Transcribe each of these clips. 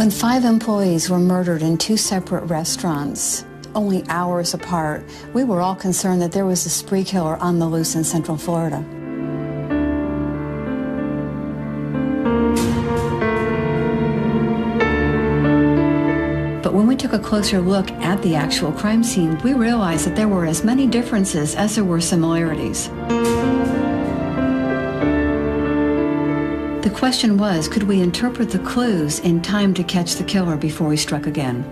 When 5 employees were murdered in 2 separate restaurants, only hours apart, we were all concerned that there was a spree killer on the loose in Central Florida. But when we took a closer look at the actual crime scene, we realized that there were as many differences as there were similarities. The question was, could we interpret the clues in time to catch the killer before he struck again?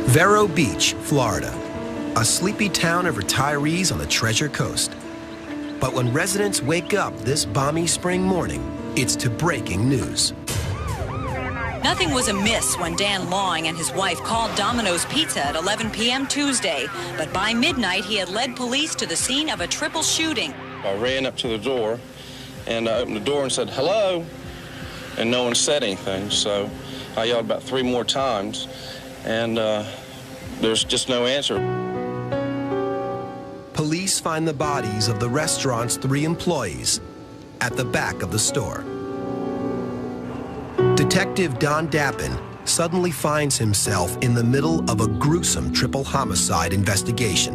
Vero Beach, Florida. A sleepy town of retirees on the Treasure Coast. But when residents wake up this balmy spring morning, it's to breaking news. Nothing was amiss when Dan Long and his wife called Domino's Pizza at 11 p.m. Tuesday. But by midnight, he had led police to the scene of a triple shooting. I ran up to the door, and I opened the door and said, "Hello," and no one said anything. So I yelled about 3 more times, and there's just no answer. Police find the bodies of the restaurant's 3 employees at the back of the store. Detective Don Dappin suddenly finds himself in the middle of a gruesome triple homicide investigation.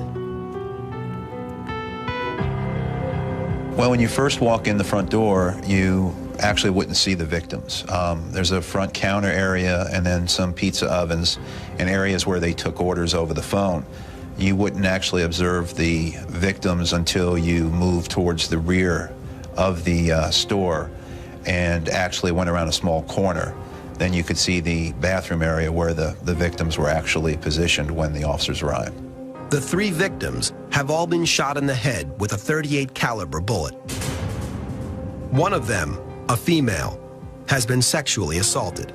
Well, when you first walk in the front door, you actually wouldn't see the victims. There's a front counter area and then some pizza ovens and areas where they took orders over the phone. You wouldn't actually observe the victims until you moved towards the rear of the store and actually went around a small corner. Then you could see the bathroom area where the victims were actually positioned when the officers arrived. The 3 victims have all been shot in the head with a .38 caliber bullet. One of them, a female, has been sexually assaulted.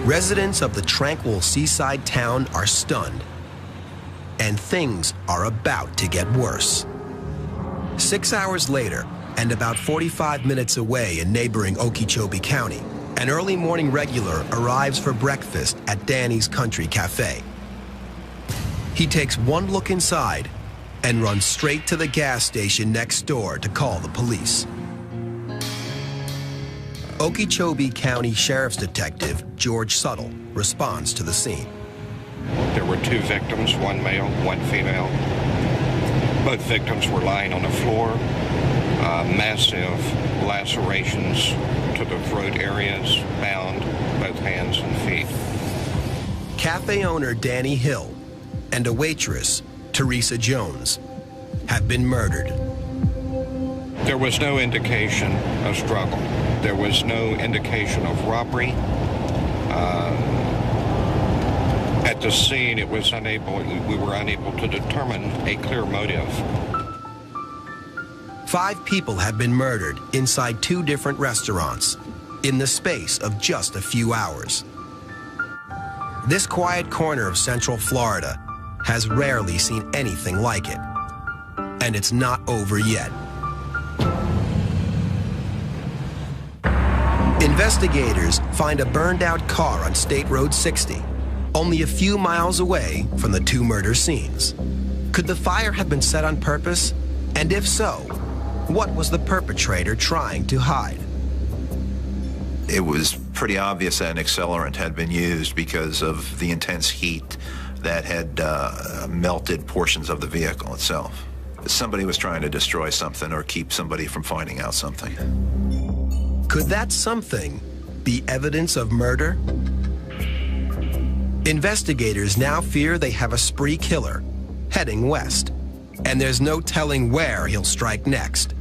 Residents of the tranquil seaside town are stunned, and things are about to get worse. 6 hours later, and about 45 minutes away in neighboring Okeechobee County, an early morning regular arrives for breakfast at Danny's Country Cafe. He takes one look inside and runs straight to the gas station next door to call the police. Okeechobee County Sheriff's Detective George Suttle responds to the scene. There were 2 victims, 1 male, 1 female. Both victims were lying on the floor, massive lacerations to the throat areas, bound both hands and feet. Cafe owner Danny Hill and a waitress, Teresa Jones, have been murdered. There was no indication of struggle. There was no indication of robbery. At the scene, we were unable to determine a clear motive. 5 people have been murdered inside 2 different restaurants in the space of just a few hours. This quiet corner of Central Florida has rarely seen anything like it. And it's not over yet. Investigators find a burned-out car on State Road 60, only a few miles away from the 2 murder scenes. Could the fire have been set on purpose? And if so, what was the perpetrator trying to hide? It was pretty obvious that an accelerant had been used because of the intense heat that had melted portions of the vehicle itself. Somebody was trying to destroy something or keep somebody from finding out something. Could that something be evidence of murder? Investigators now fear they have a spree killer heading west, and there's no telling where he'll strike next.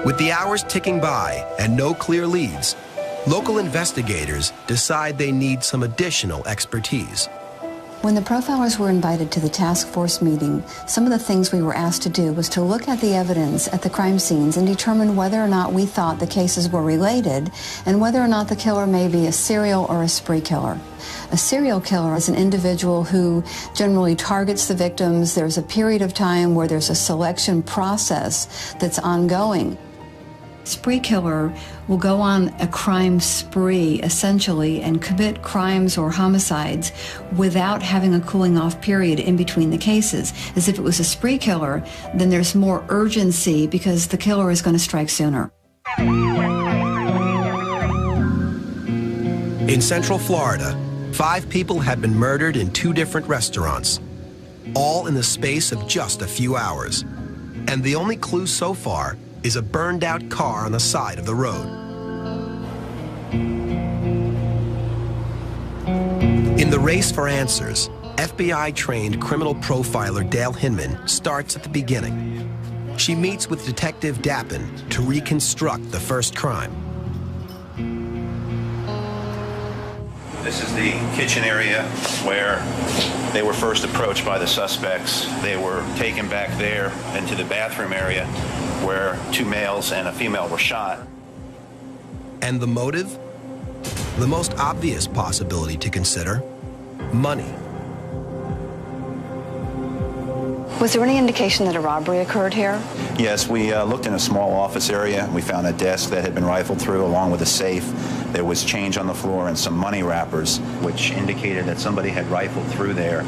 With the hours ticking by and no clear leads, local investigators decide they need some additional expertise. When the profilers were invited to the task force meeting, some of the things we were asked to do was to look at the evidence at the crime scenes and determine whether or not we thought the cases were related and whether or not the killer may be a serial or a spree killer. A serial killer is an individual who generally targets the victims. There's a period of time where there's a selection process that's ongoing. Spree killer will go on a crime spree, essentially, and commit crimes or homicides without having a cooling off period in between the cases. As if it was a spree killer, then there's more urgency because the killer is going to strike sooner. In Central Florida, 5 people had been murdered in 2 different restaurants, all in the space of just a few hours. And the only clue so far is a burned-out car on the side of the road. In the race for answers, FBI-trained criminal profiler Dale Hinman starts at the beginning. She meets with Detective Dappin to reconstruct the first crime. This is the kitchen area where they were first approached by the suspects. They were taken back there into the bathroom area where 2 males and a female were shot. And the motive? The most obvious possibility to consider: money. Was there any indication that a robbery occurred here? Yes, we looked in a small office area. We found a desk that had been rifled through along with a safe. There was change on the floor and some money wrappers, which indicated that somebody had rifled through there.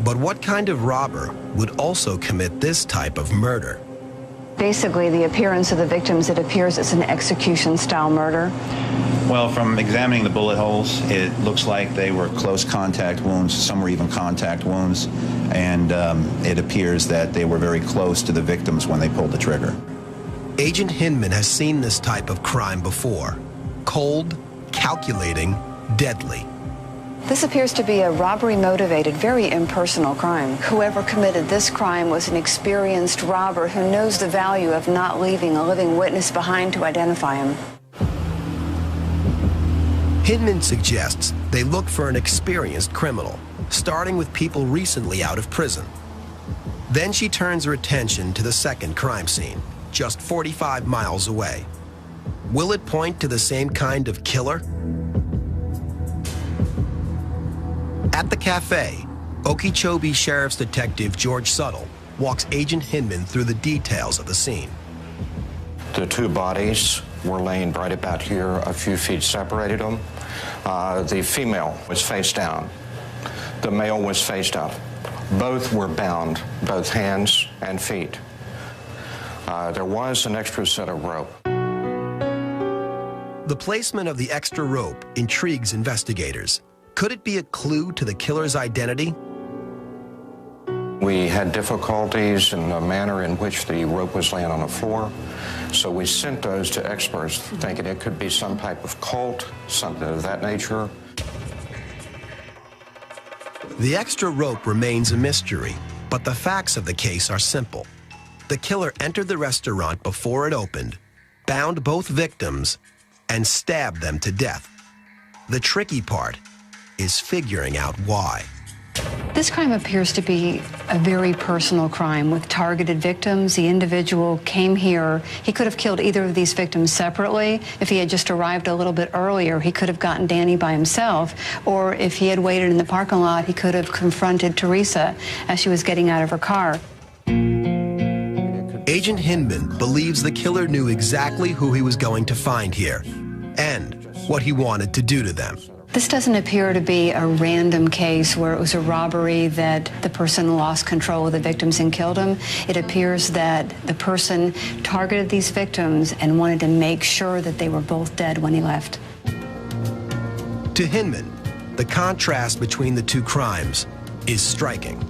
But what kind of robber would also commit this type of murder? Basically, the appearance of the victims, it appears it's an execution-style murder. Well, from examining the bullet holes, it looks like they were close contact wounds. Some were even contact wounds. And it appears that they were very close to the victims when they pulled the trigger. Agent Hinman has seen this type of crime before. Cold, calculating, deadly. This appears to be a robbery-motivated, very impersonal crime. Whoever committed this crime was an experienced robber who knows the value of not leaving a living witness behind to identify him. Hinman suggests they look for an experienced criminal, starting with people recently out of prison. Then she turns her attention to the second crime scene, just 45 miles away. Will it point to the same kind of killer? At the cafe, Okeechobee Sheriff's Detective George Suttle walks Agent Hinman through the details of the scene. The 2 bodies were laying right about here, a few feet separated them. The female was face down. The male was face up. Both were bound, both hands and feet. There was an extra set of rope. The placement of the extra rope intrigues investigators. Could it be a clue to the killer's identity? We had difficulties in the manner in which the rope was laying on the floor, so we sent those to experts thinking it could be some type of cult, something of that nature. The extra rope remains a mystery, but the facts of the case are simple. The killer entered the restaurant before it opened, bound both victims, and stabbed them to death. The tricky part is figuring out why. This crime appears to be a very personal crime with targeted victims. The individual came here. He could have killed either of these victims separately. If he had just arrived a little bit earlier, he could have gotten Danny by himself. Or if he had waited in the parking lot, he could have confronted Teresa as she was getting out of her car. Agent Hinman believes the killer knew exactly who he was going to find here and what he wanted to do to them. This doesn't appear to be a random case where it was a robbery that the person lost control of the victims and killed them. It appears that the person targeted these victims and wanted to make sure that they were both dead when he left. To Hinman, the contrast between the 2 crimes is striking.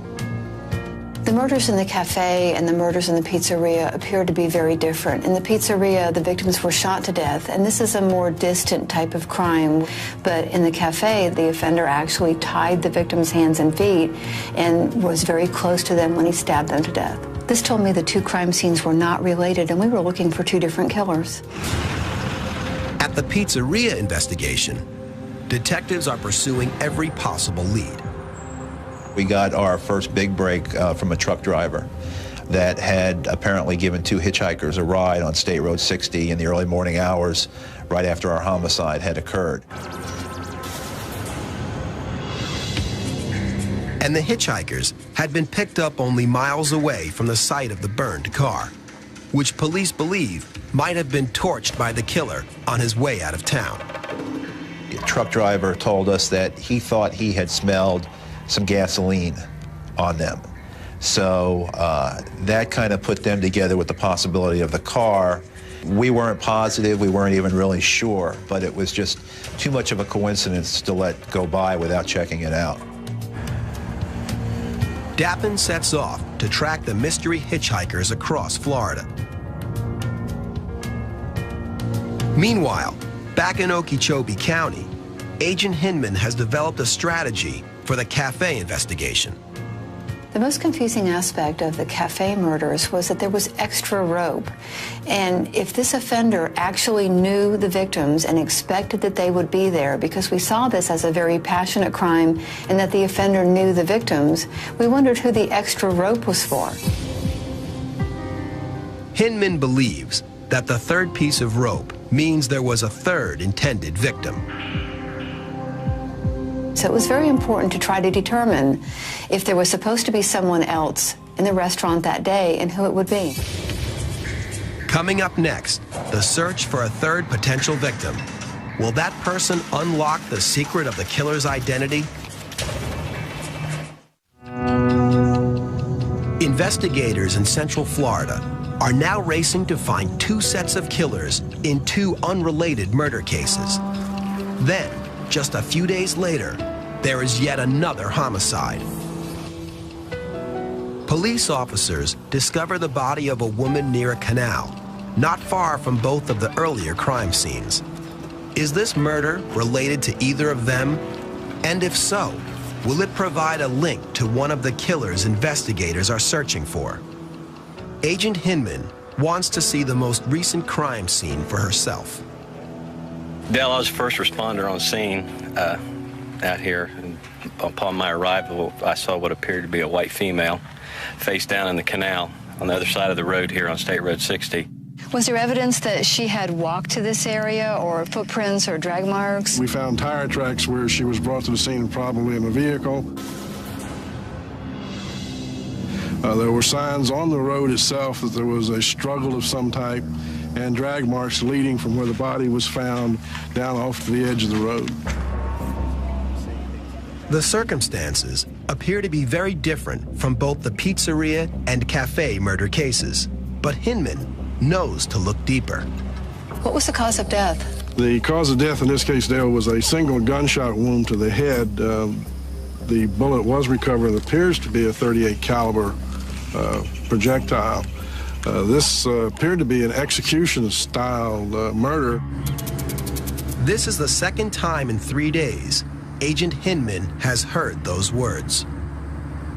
The murders in the cafe and the murders in the pizzeria appear to be very different. In the pizzeria, the victims were shot to death, and this is a more distant type of crime. But in the cafe, the offender actually tied the victims' hands and feet and was very close to them when he stabbed them to death. This told me the 2 crime scenes were not related, and we were looking for 2 different killers. At the pizzeria investigation, detectives are pursuing every possible lead. We got our first big break from a truck driver that had apparently given 2 hitchhikers a ride on State Road 60 in the early morning hours right after our homicide had occurred. and the hitchhikers had been picked up only miles away from the site of the burned car, which police believe might have been torched by the killer on his way out of town. The truck driver told us that he thought he had smelled some gasoline on them. So that kind of put them together with the possibility of the car. We weren't positive, we weren't even really sure, but it was just too much of a coincidence to let go by without checking it out. Dappin sets off to track the mystery hitchhikers across Florida. Meanwhile, back in Okeechobee County, Agent Hinman has developed a strategy for the cafe investigation. The most confusing aspect of the cafe murders was that there was extra rope. And if this offender actually knew the victims and expected that they would be there, because we saw this as a very passionate crime and that the offender knew the victims, we wondered who the extra rope was for. Hinman believes that the third piece of rope means there was a third intended victim. So it was very important to try to determine if there was supposed to be someone else in the restaurant that day and who it would be. Coming up next, the search for a third potential victim. Will that person unlock the secret of the killer's identity? Investigators in Central Florida are now racing to find two sets of killers in two unrelated murder cases. Then, just a few days later, there is yet another homicide. Police officers discover the body of a woman near a canal, not far from both of the earlier crime scenes. Is this murder related to either of them? And if so, will it provide a link to one of the killers investigators are searching for? Agent Hinman wants to see the most recent crime scene for herself. Dale, I was the first responder on scene out here. And upon my arrival, I saw what appeared to be a white female face down in the canal on the other side of the road here on State Road 60. Was there evidence that she had walked to this area, or footprints or drag marks? We found tire tracks where she was brought to the scene, probably in a vehicle. There were signs on the road itself that there was a struggle of some type, and drag marks leading from where the body was found down off to the edge of the road. The circumstances appear to be very different from both the pizzeria and cafe murder cases, but Hinman knows to look deeper. What was the cause of death? The cause of death in this case, Dale, was a single gunshot wound to the head. The bullet was recovered and appears to be a .38 caliber projectile. This appeared to be an execution-style murder. This is the second time in 3 days Agent Hinman has heard those words.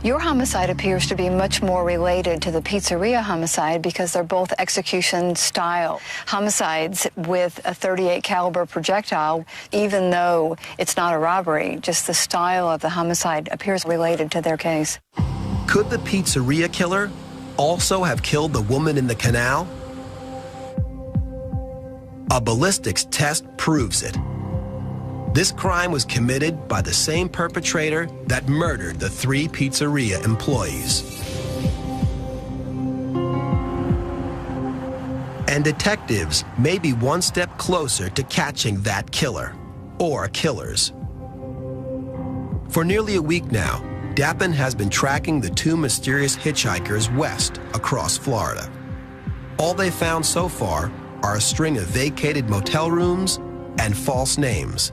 Your homicide appears to be much more related to the pizzeria homicide because they're both execution-style homicides with a .38 caliber projectile, even though it's not a robbery. Just the style of the homicide appears related to their case. Could the pizzeria killer also have killed the woman in the canal? A ballistics test proves it. This crime was committed by the same perpetrator that murdered the 3 pizzeria employees. And detectives may be one step closer to catching that killer, or killers. For nearly a week now, Dappin has been tracking the 2 mysterious hitchhikers west across Florida. All they found so far are a string of vacated motel rooms and false names.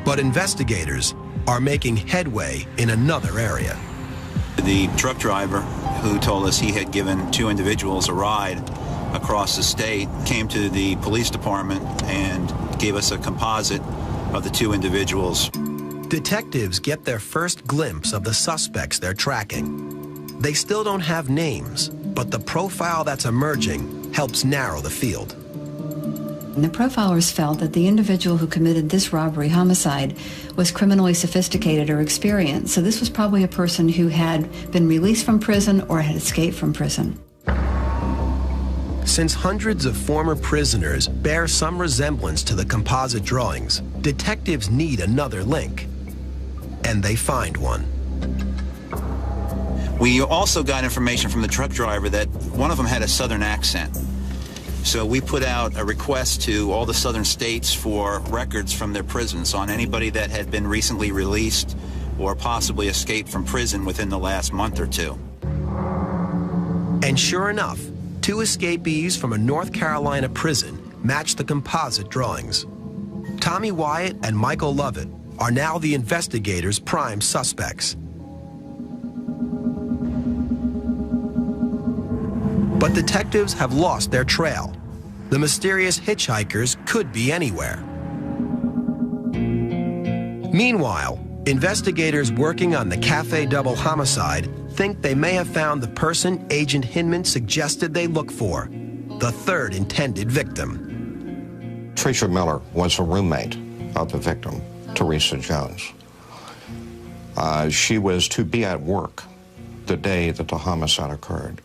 But investigators are making headway in another area. The truck driver who told us he had given 2 individuals a ride across the state came to the police department and gave us a composite of the 2 individuals. Detectives get their first glimpse of the suspects they're tracking. They still don't have names, but the profile that's emerging helps narrow the field. The profilers felt that the individual who committed this robbery homicide was criminally sophisticated or experienced, so this was probably a person who had been released from prison or had escaped from prison. Since hundreds of former prisoners bear some resemblance to the composite drawings, detectives need another link. And they find one. We also got information from the truck driver that one of them had a southern accent. So we put out a request to all the southern states for records from their prisons on anybody that had been recently released or possibly escaped from prison within the last month or two. And sure enough, 2 escapees from a North Carolina prison matched the composite drawings. Tommy Wyatt and Michael Lovett are now the investigators' prime suspects. But detectives have lost their trail. The mysterious hitchhikers could be anywhere. Meanwhile, investigators working on the Cafe Double homicide think they may have found the person Agent Hinman suggested they look for, the third intended victim. Tricia Miller was a roommate of the victim, Teresa Jones. She was to be at work the day that the homicide occurred.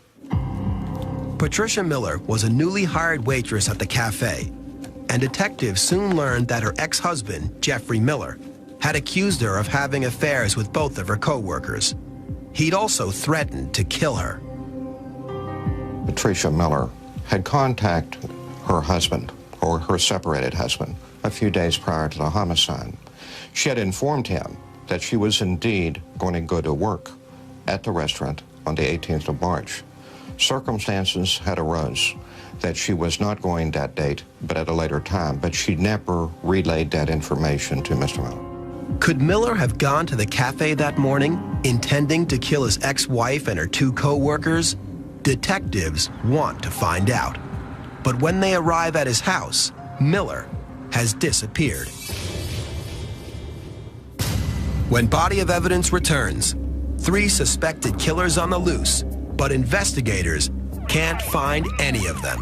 Patricia Miller was a newly hired waitress at the cafe, and detectives soon learned that her ex-husband, Jeffrey Miller, had accused her of having affairs with both of her co-workers. He'd also threatened to kill her. Patricia Miller had contacted her husband, or her separated husband, a few days prior to the homicide. She had informed him that she was indeed going to go to work at the restaurant on the 18th of March. Circumstances had arose that she was not going that date, but at a later time, but she never relayed that information to Mr. Miller. Could Miller have gone to the cafe that morning, intending to kill his ex-wife and her 2 co-workers? Detectives want to find out. But when they arrive at his house, Miller has disappeared. When body of evidence returns, 3 suspected killers on the loose, but investigators can't find any of them.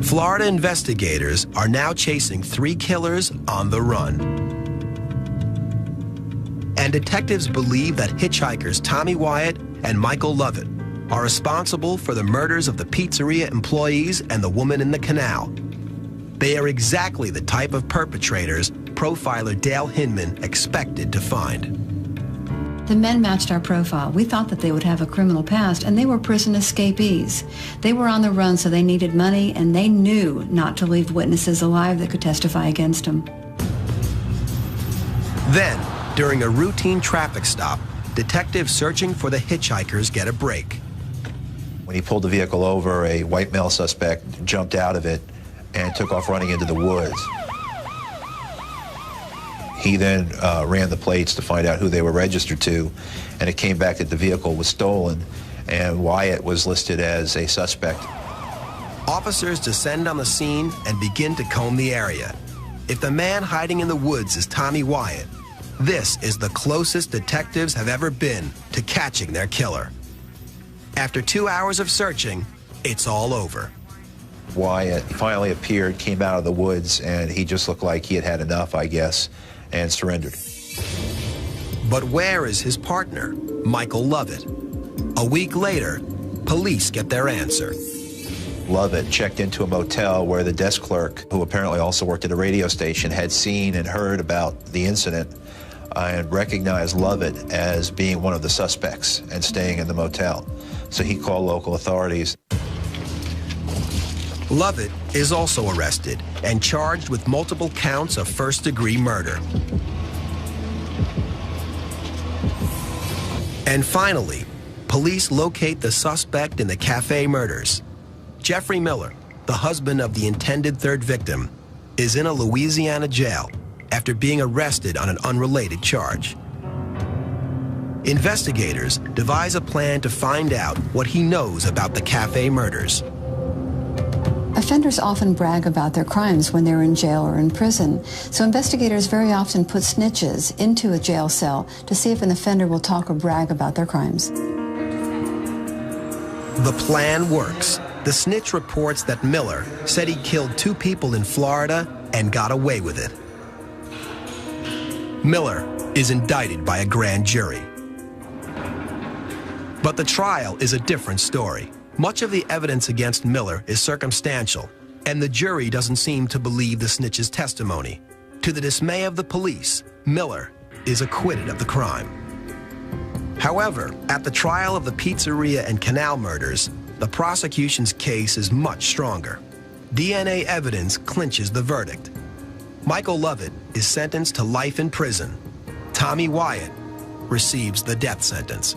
Florida investigators are now chasing 3 killers on the run. And detectives believe that hitchhikers Tommy Wyatt and Michael Lovett are responsible for the murders of the pizzeria employees and the woman in the canal. They are exactly the type of perpetrators profiler Dale Hinman expected to find. The men matched our profile. We thought that they would have a criminal past, and they were prison escapees. They were on the run, so they needed money, and they knew not to leave witnesses alive that could testify against them. Then, during a routine traffic stop, detectives searching for the hitchhikers get a break. When he pulled the vehicle over, a white male suspect jumped out of it and took off running into the woods. He then ran the plates to find out who they were registered to, and it came back that the vehicle was stolen, and Wyatt was listed as a suspect. Officers descend on the scene and begin to comb the area. If the man hiding in the woods is Tommy Wyatt, this is the closest detectives have ever been to catching their killer. After 2 hours of searching, it's all over. Wyatt finally appeared, came out of the woods, and he just looked like he had had enough, I guess, and surrendered. But where is his partner, Michael Lovett? A week later, police get their answer. Lovett checked into a motel where the desk clerk, who apparently also worked at a radio station, had seen and heard about the incident and recognized Lovett as being one of the suspects and staying in the motel. So he called local authorities. Lovett is also arrested and charged with multiple counts of first-degree murder. And finally, police locate the suspect in the cafe murders. Jeffrey Miller, the husband of the intended third victim, is in a Louisiana jail after being arrested on an unrelated charge. Investigators devise a plan to find out what he knows about the cafe murders. Offenders often brag about their crimes when they're in jail or in prison, so investigators very often put snitches into a jail cell to see if an offender will talk or brag about their crimes. The plan works. The snitch reports that Miller said he killed 2 people in Florida and got away with it. Miller is indicted by a grand jury. But the trial is a different story. Much of the evidence against Miller is circumstantial, and the jury doesn't seem to believe the snitch's testimony. To the dismay of the police, Miller is acquitted of the crime. However, at the trial of the pizzeria and canal murders, the prosecution's case is much stronger. DNA evidence clinches the verdict. Michael Lovett is sentenced to life in prison. Tommy Wyatt receives the death sentence.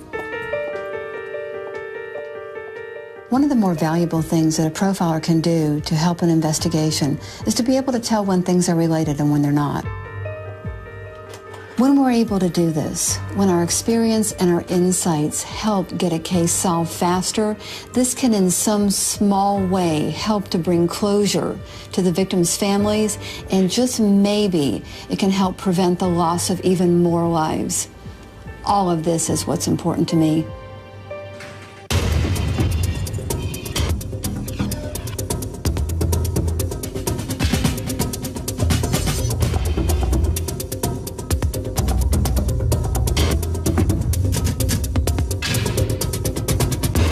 One of the more valuable things that a profiler can do to help an investigation is to be able to tell when things are related and when they're not. When we're able to do this, when our experience and our insights help get a case solved faster, this can in some small way help to bring closure to the victims' families, and just maybe it can help prevent the loss of even more lives. All of this is what's important to me.